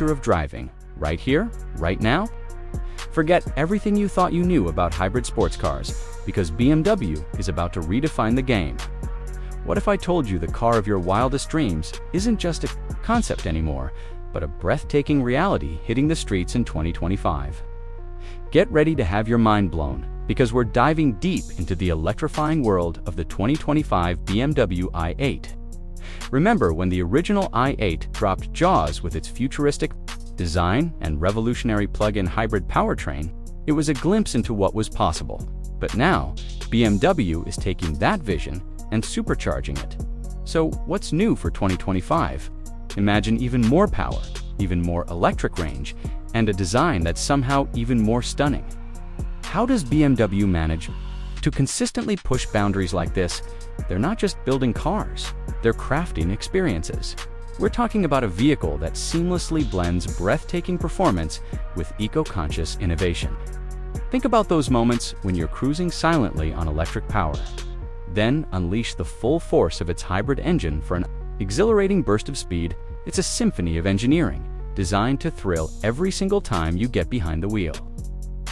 future of driving, right here, right now? Forget everything you thought you knew about hybrid sports cars, because BMW is about to redefine the game. What if I told you the car of your wildest dreams isn't just a concept anymore, but a breathtaking reality hitting the streets in 2025? Get ready to have your mind blown, because we're diving deep into the electrifying world of the 2025 BMW i8. Remember when the original i8 dropped jaws with its futuristic design and revolutionary plug-in hybrid powertrain? It was a glimpse into what was possible. But now, BMW is taking that vision and supercharging it. So what's new for 2025? Imagine even more power, even more electric range, and a design that's somehow even more stunning. How does BMW manage to consistently push boundaries like this? They're not just building cars, they're crafting experiences. We're talking about a vehicle that seamlessly blends breathtaking performance with eco-conscious innovation. Think about those moments when you're cruising silently on electric power. Then unleash the full force of its hybrid engine for an exhilarating burst of speed. It's a symphony of engineering, designed to thrill every single time you get behind the wheel.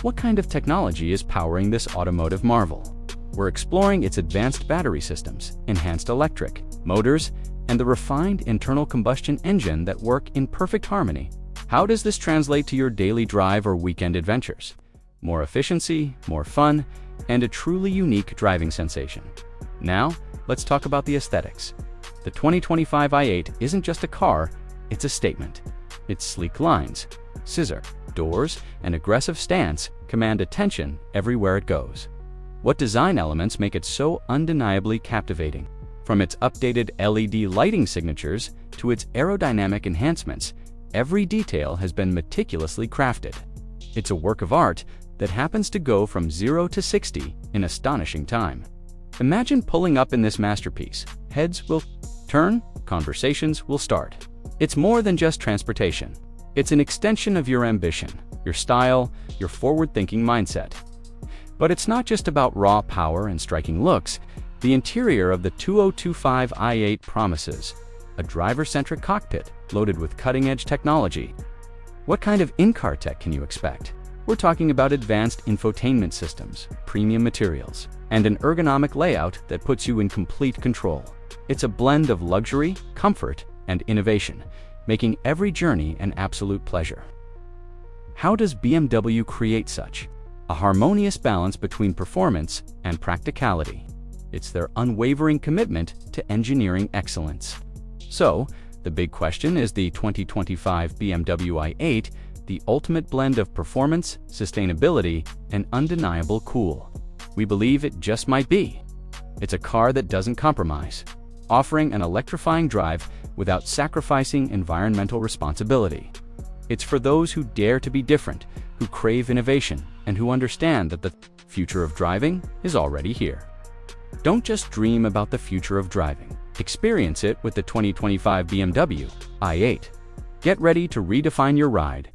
What kind of technology is powering this automotive marvel? We're exploring its advanced battery systems, enhanced electric motors, and the refined internal combustion engine that work in perfect harmony. How does this translate to your daily drive or weekend adventures? More efficiency, more fun, and a truly unique driving sensation. Now, let's talk about the aesthetics. The 2025 i8 isn't just a car, it's a statement. Its sleek lines, scissor doors, and aggressive stance command attention everywhere it goes. What design elements make it so undeniably captivating? From its updated LED lighting signatures to its aerodynamic enhancements, every detail has been meticulously crafted. It's a work of art that happens to go from 0 to 60 in astonishing time. Imagine pulling up in this masterpiece. Heads will turn, conversations will start. It's more than just transportation. It's an extension of your ambition, your style, your forward-thinking mindset. But it's not just about raw power and striking looks. The interior of the 2025 i8 promises a driver-centric cockpit loaded with cutting-edge technology. What kind of in-car tech can you expect? We're talking about advanced infotainment systems, premium materials, and an ergonomic layout that puts you in complete control. It's a blend of luxury, comfort, and innovation, making every journey an absolute pleasure. How does BMW create such a harmonious balance between performance and practicality? It's their unwavering commitment to engineering excellence. So, the big question is the 2025 BMW i8, the ultimate blend of performance, sustainability, and undeniable cool. We believe it just might be. It's a car that doesn't compromise, offering an electrifying drive without sacrificing environmental responsibility. It's for those who dare to be different, who crave innovation, and who understand that the future of driving is already here. Don't just dream about the future of driving. Experience it with the 2025 BMW i8. Get ready to redefine your ride.